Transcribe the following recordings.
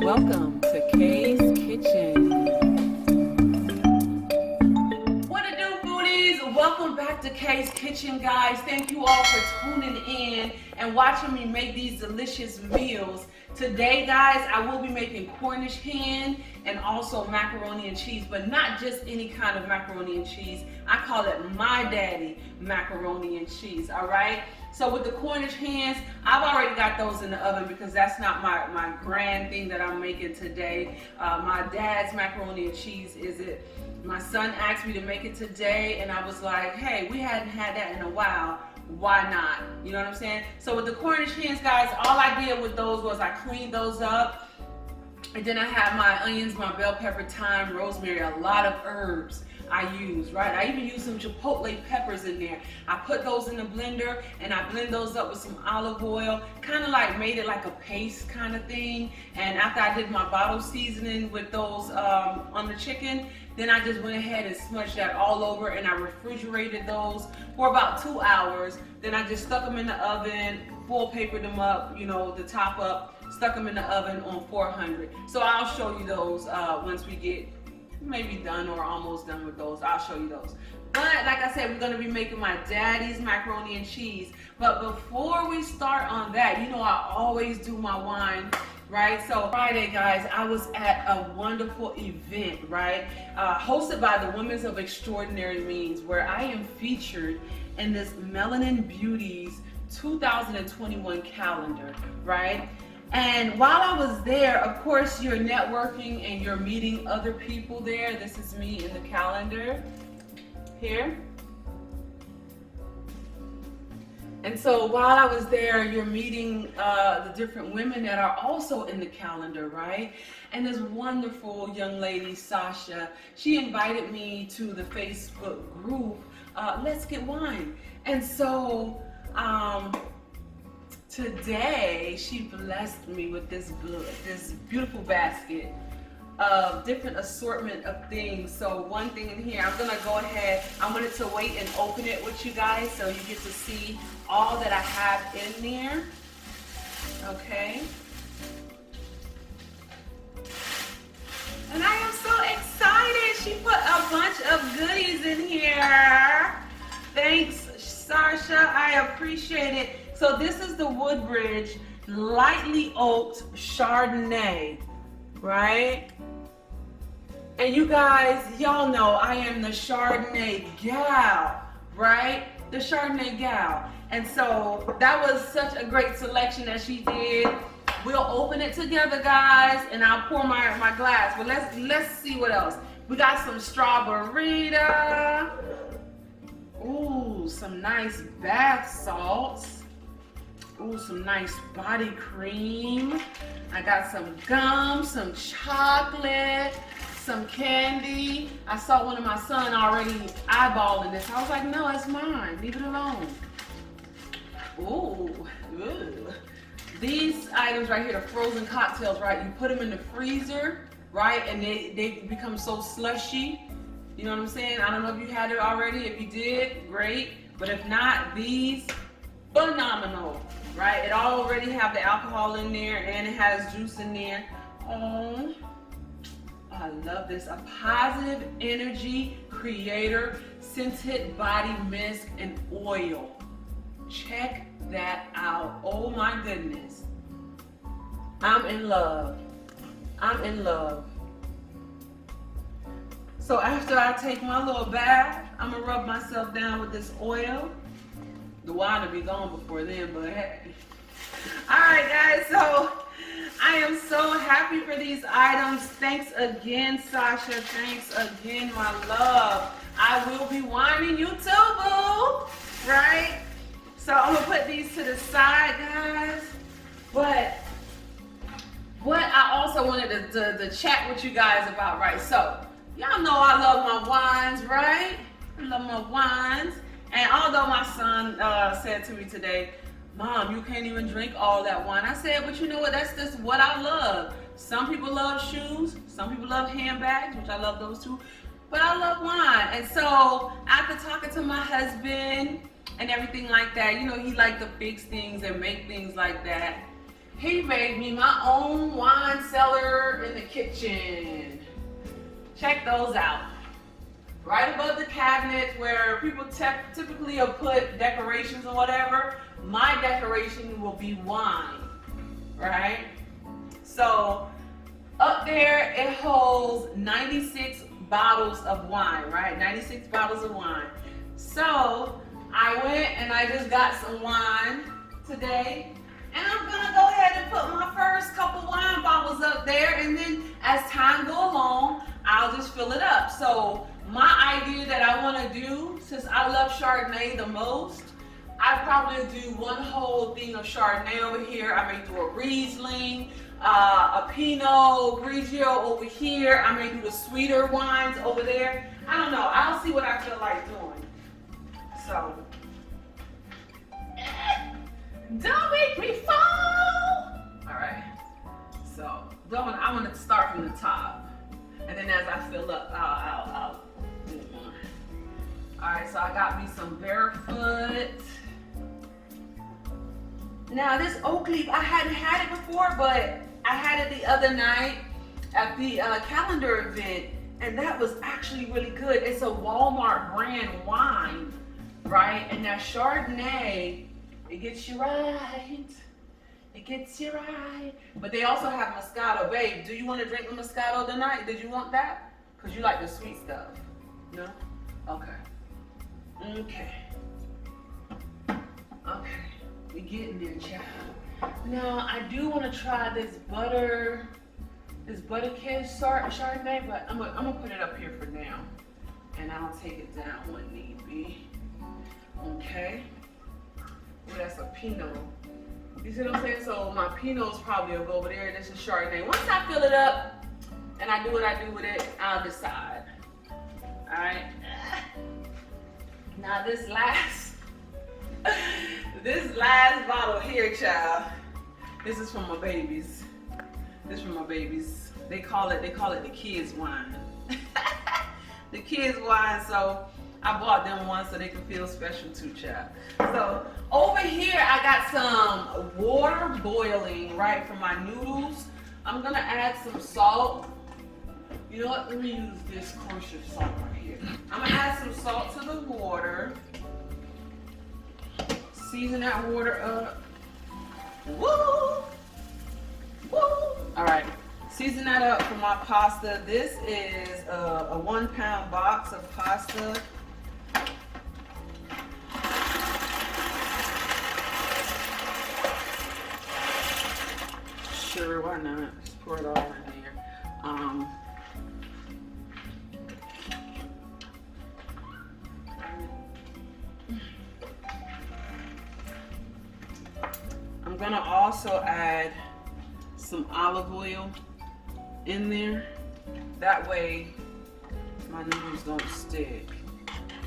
Welcome to Kay's Kitchen. What it do, foodies? Welcome back to Kay's Kitchen, guys. Thank you all for tuning in and watching me make these delicious meals. Today, guys, I will be making Cornish hen and also macaroni and cheese, but not just any kind of macaroni and cheese. I call it my daddy macaroni and cheese, all right? So with the Cornish hens, I've already got those in the oven because that's not my grand thing that I'm making today. My dad's macaroni and cheese is it. My son asked me to make it today, and I was like, hey, we hadn't had that in a while. Why not? You know what I'm saying? So with the Cornish hens, guys, all I did with those was I cleaned those up. And then I have my onions, my bell pepper, thyme, rosemary, a lot of herbs I use, right? I even use some chipotle peppers in there. I put those in the blender and I blend those up with some olive oil, kind of like made it like a paste kind of thing. And after I did my bottle seasoning with those on the chicken, then I just went ahead and smudged that all over and I refrigerated those for about 2 hours. Then I just stuck them in the oven, full papered them up, you know, the top up, stuck them in the oven on 400. So I'll show you those once we get maybe done or almost done with those. I'll show you those. But like I said, we're gonna be making my daddy's macaroni and cheese. But before we start on that, you know I always do my wine, right? So Friday, guys, I was at a wonderful event, right? Hosted by the Women of Extraordinary Means, where I am featured in this Melanin Beauties 2021 calendar, right? And while I was there, of course, you're networking and you're meeting other people there. This is me in the calendar here. And so while I was there, you're meeting the different women that are also in the calendar, right? And this wonderful young lady, Sasha, she invited me to the Facebook group, Let's Get Wine. And so, today, she blessed me with this beautiful basket of different assortment of things. So one thing in here, I'm gonna go ahead, I wanted to wait and open it with you guys so you get to see all that I have in there, okay? And I am so excited. She put a bunch of goodies in here. Thanks, Sasha, I appreciate it. So this is the Woodbridge lightly oaked Chardonnay, right? And you guys, y'all know I am the Chardonnay gal, right? The Chardonnay gal. And so that was such a great selection that she did. We'll open it together, guys, and I'll pour my glass. But let's see what else. We got some strawberry. Ooh, some nice bath salts. Ooh, some nice body cream. I got some gum, some chocolate, some candy. I saw one of my son already eyeballing this. I was like, no, it's mine. Leave it alone. Ooh, ooh. These items right here, the frozen cocktails, right? You put them in the freezer, right? And they become so slushy. You know what I'm saying? I don't know if you had it already. If you did, great. But if not, these, phenomenal. Right, it already have the alcohol in there and it has juice in there. Oh, I love this. A positive energy creator, scented body mist and oil. Check that out. Oh my goodness. I'm in love. I'm in love. So after I take my little bath, I'm gonna rub myself down with this oil. The wine will be gone before then, but hey. All right, guys, so I am so happy for these items. Thanks again, Sasha. Thanks again, my love. I will be whining you too, boo, right? So I'm gonna put these to the side, guys. But what I also wanted to chat with you guys about, right? So y'all know I love my wines, right? I love my wines. And although my son said to me today, Mom, you can't even drink all that wine. I said, but you know what? That's just what I love. Some people love shoes. Some people love handbags, which I love those too. But I love wine. And so after talking to my husband and everything like that, you know, he liked to fix things and make things like that. He made me my own wine cellar in the kitchen. Check those out. Right above the cabinet where people typically will put decorations or whatever, my decoration will be wine, right? So up there it holds 96 bottles of wine, right? 96 bottles of wine. So I went and I just got some wine today, and I'm gonna go ahead and put my first couple wine bottles up there, and then as time go along, I'll just fill it up. So my idea that I wanna do, since I love Chardonnay the most, I probably do one whole thing of Chardonnay over here. I may do a Riesling, a Pinot Grigio over here. I may do the sweeter wines over there. I don't know. I'll see what I feel like doing. So, don't make me fall. All right. So, I'm gonna start from the top, and then as I fill up, I'll do more. All right. So I got me some Barefoot. Now this oak leaf, I hadn't had it before, but I had it the other night at the calendar event, and that was actually really good. It's a Walmart brand wine, right? And that Chardonnay, it gets you right. It gets you right. But they also have Moscato. Babe, do you want to drink the Moscato tonight? Did you want that? Because you like the sweet stuff. No? Okay. Okay. Okay. We getting there, child. Now I do want to try this Buttercase Chardonnay, but I'm gonna put it up here for now, and I'll take it down when need be. Okay. Oh, that's a Pinot. You see what I'm saying? So my Pinot's probably will go over there, and this is Chardonnay. Once I fill it up and I do what I do with it, I'll decide. All right. Now this last bottle here, child. This is from my babies. This is from my babies. They call it the kids wine. The kids wine. So I bought them one so they can feel special too, child. So over here I got some water boiling, right, for my noodles. I'm gonna add some salt. You know what? Let me use this kosher salt right here. I'm gonna add some salt to the water. Season that water up. Woo! Woo! All right, season that up for my pasta. This is a 1 pound box of pasta. Sure, why not? Just pour it all in there. I'm gonna also add some olive oil in there. That way my noodles don't stick.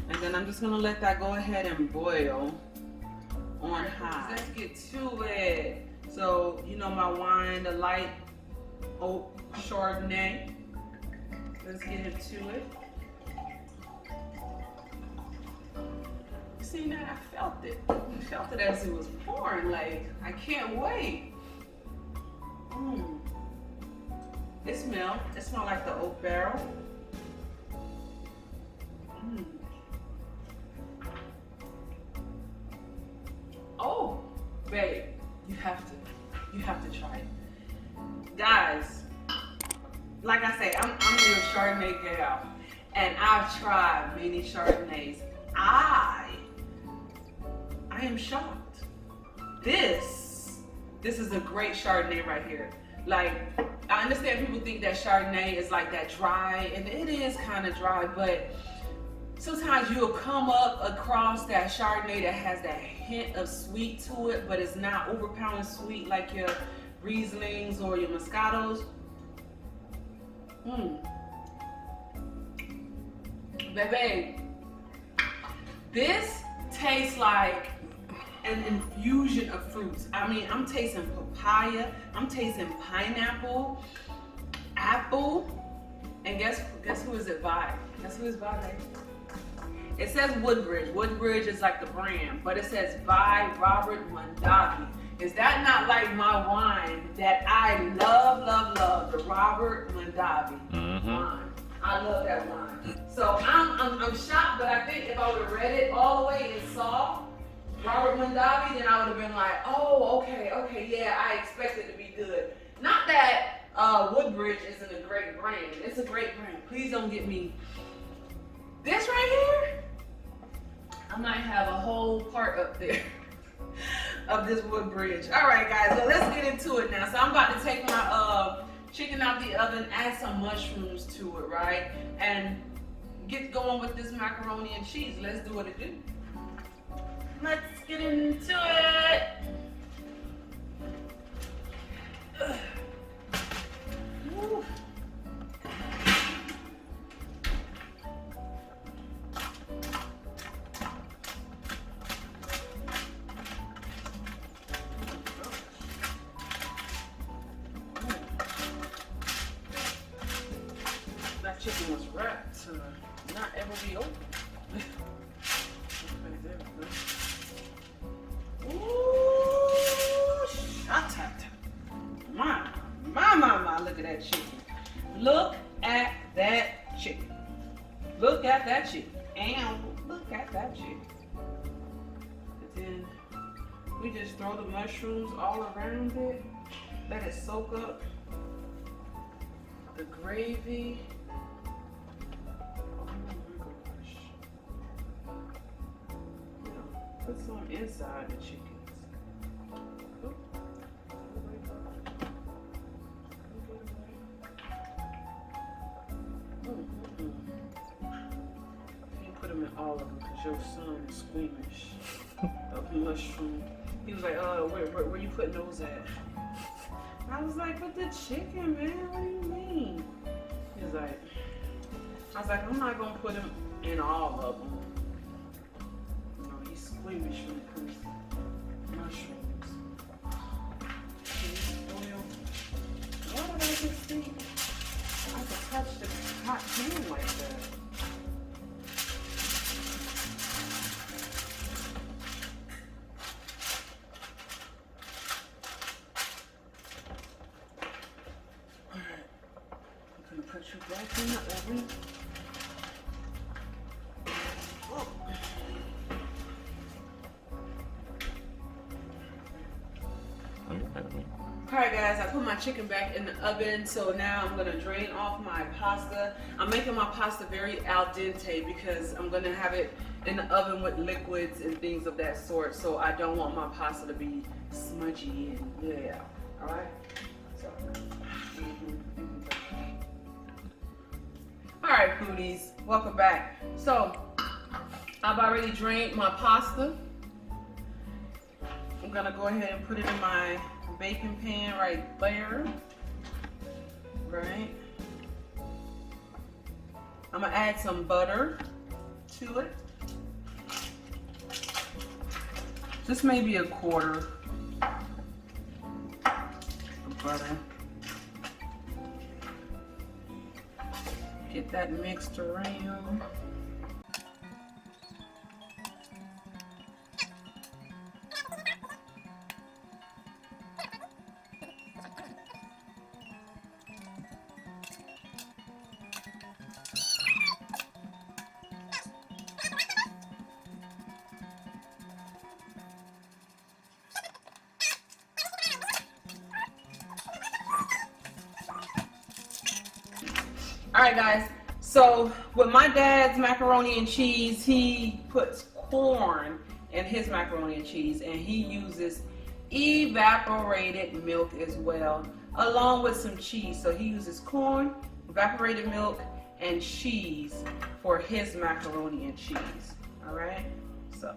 And then I'm just gonna let that go ahead and boil on high. Let's get to it. So, you know my wine, the light oak Chardonnay. Let's get into it. See that? I felt it. I felt it as it was pouring. Like, I can't wait. It smells like the oak barrel. Oh, babe, you have to try it. Guys, like I say, I'm a Chardonnay gal, and I've tried many Chardonnays. I am shocked. This is a great Chardonnay right here. Like, I understand people think that Chardonnay is like that dry, and it is kind of dry, but sometimes you'll come up across that Chardonnay that has that hint of sweet to it, but it's not overpowering sweet like your Rieslings or your Moscatos. Baby, this tastes like an infusion of fruits. I mean, I'm tasting papaya, I'm tasting pineapple, apple, and guess who is it by? Guess who is by, baby? It says Woodbridge. Woodbridge is like the brand, but it says by Robert Mondavi. Is that not like my wine that I love, love, love? The Robert Mondavi wine. I love that wine. So I'm shocked, but I think if I would have read it all the way and saw Robert Mondavi, then I would have been like, oh, okay, yeah, I expect it to be good. Not that Woodbridge isn't a great brand. It's a great brand. Please don't get me. This right here, I might have a whole part up there of this Woodbridge. All right, guys, so let's get into it now. So I'm about to take my chicken out the oven, add some mushrooms to it, right? And get going with this macaroni and cheese. Let's do what it do. Let's get into it. Woo. That chicken was wrapped to not ever be open. Okay, there we go. Ooh, shut-ta-ta. My, look at that chicken. Look at that chicken. Look at that chicken. And look at that chicken. And then we just throw the mushrooms all around it. Let it soak up the gravy. Oh my gosh. Put some inside the chickens. Oop. Can't put them in all of them because your son is squeamish of mushroom. He was like, where you putting those at? I was like, but the chicken, man, what do you mean? He was like, I was like, I'm not gonna put him in all of them. You know, he's squeamish when it comes to mushrooms. Why did I just think I could touch the hot pan like that? Alright, I'm gonna put you back in the oven. Alright guys, I put my chicken back in the oven, so now I'm gonna drain off my pasta. I'm making my pasta very al dente because I'm gonna have it in the oven with liquids and things of that sort, so I don't want my pasta to be smudgy and yeah. Alright? So alright foodies, welcome back. So I've already drained my pasta. I'm gonna go ahead and put it in my baking pan right there. Right. I'm gonna add some butter to it. Just maybe a quarter of butter. Get that mixed around. Alright guys, so with my dad's macaroni and cheese, he puts corn in his macaroni and cheese, and he uses evaporated milk as well, along with some cheese. So he uses corn, evaporated milk, and cheese for his macaroni and cheese. Alright, so.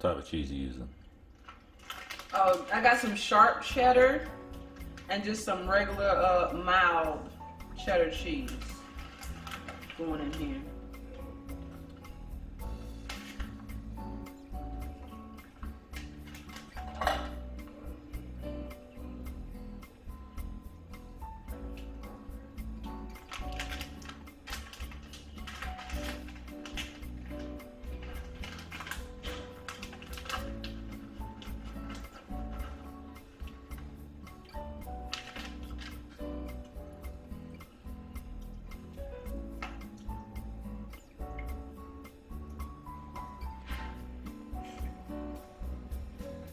type of cheese you using? I got some sharp cheddar and just some regular mild cheddar cheese going in here.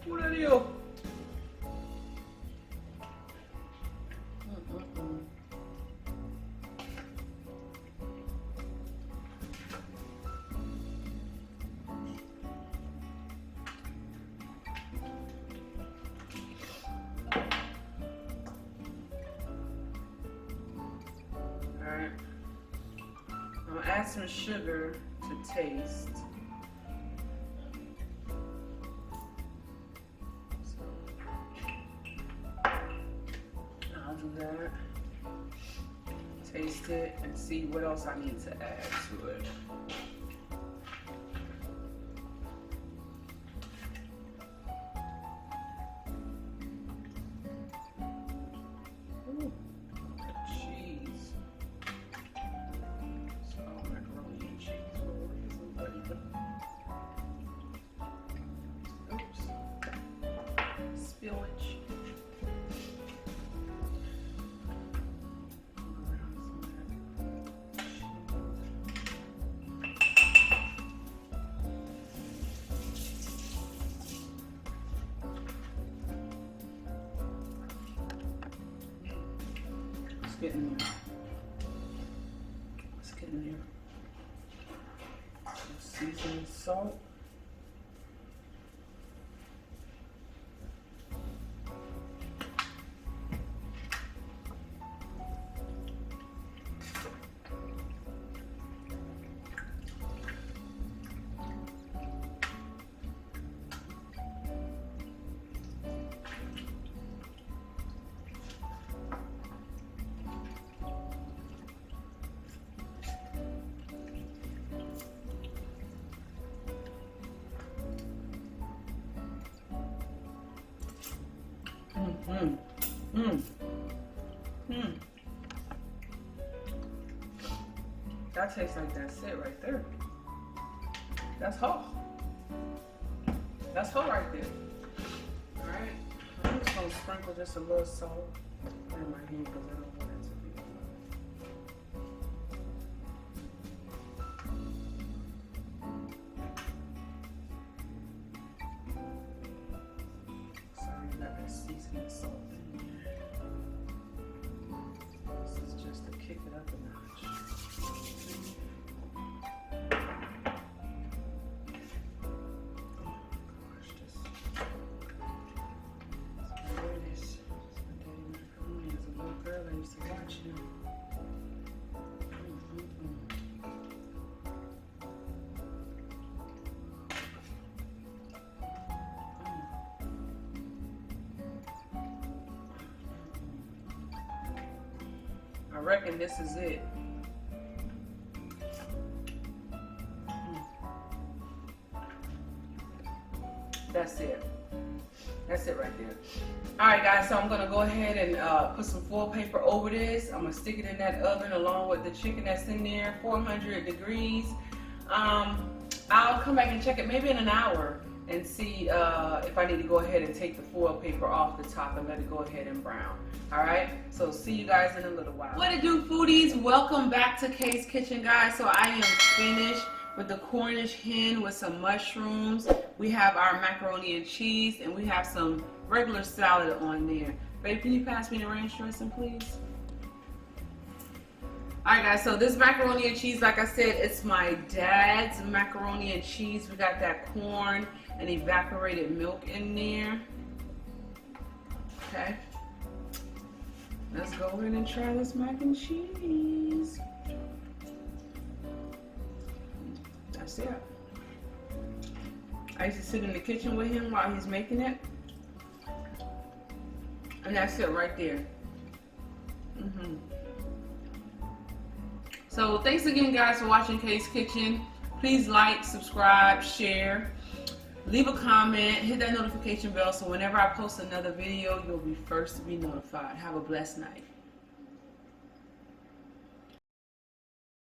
What are you? Alright. I'm gonna add some sugar to taste. That, taste it, and see what else I need to add to it. Ooh, cheese. So macaroni and cheese. Oops. Spillage. Get in there. Let's get in there. Some seasoning salt. That tastes like that's it right there. That's whole. That's whole right there. Alright. I'm just gonna sprinkle just a little salt in my hand because I don't want it to be sorry, I got that seasoning salt in there. This is just to kick it up a notch. I reckon this is it. That's it. That's it right there. Alright guys, so I'm going to go ahead and put some foil paper over this. I'm going to stick it in that oven along with the chicken that's in there, 400 degrees. I'll come back and check it maybe in an hour and see if I need to go ahead and take the foil paper off the top and let it go ahead and brown. Alright, so see you guys in a little while. What it do, foodies? Welcome back to Kay's Kitchen, guys. So I am finished with the Cornish hen with some mushrooms. We have our macaroni and cheese, and we have some regular salad on there. Babe, can you pass me the ranch dressing, please? Alright guys, so this macaroni and cheese, like I said, it's my dad's macaroni and cheese. We got that corn and evaporated milk in there. Okay. Let's go ahead and try this mac and cheese. That's it. I used to sit in the kitchen with him while he's making it. And that's it right there. So thanks again, guys, for watching Kay's Kitchen. Please like, subscribe, share, leave a comment, hit that notification bell so whenever I post another video, you'll be first to be notified. Have a blessed night.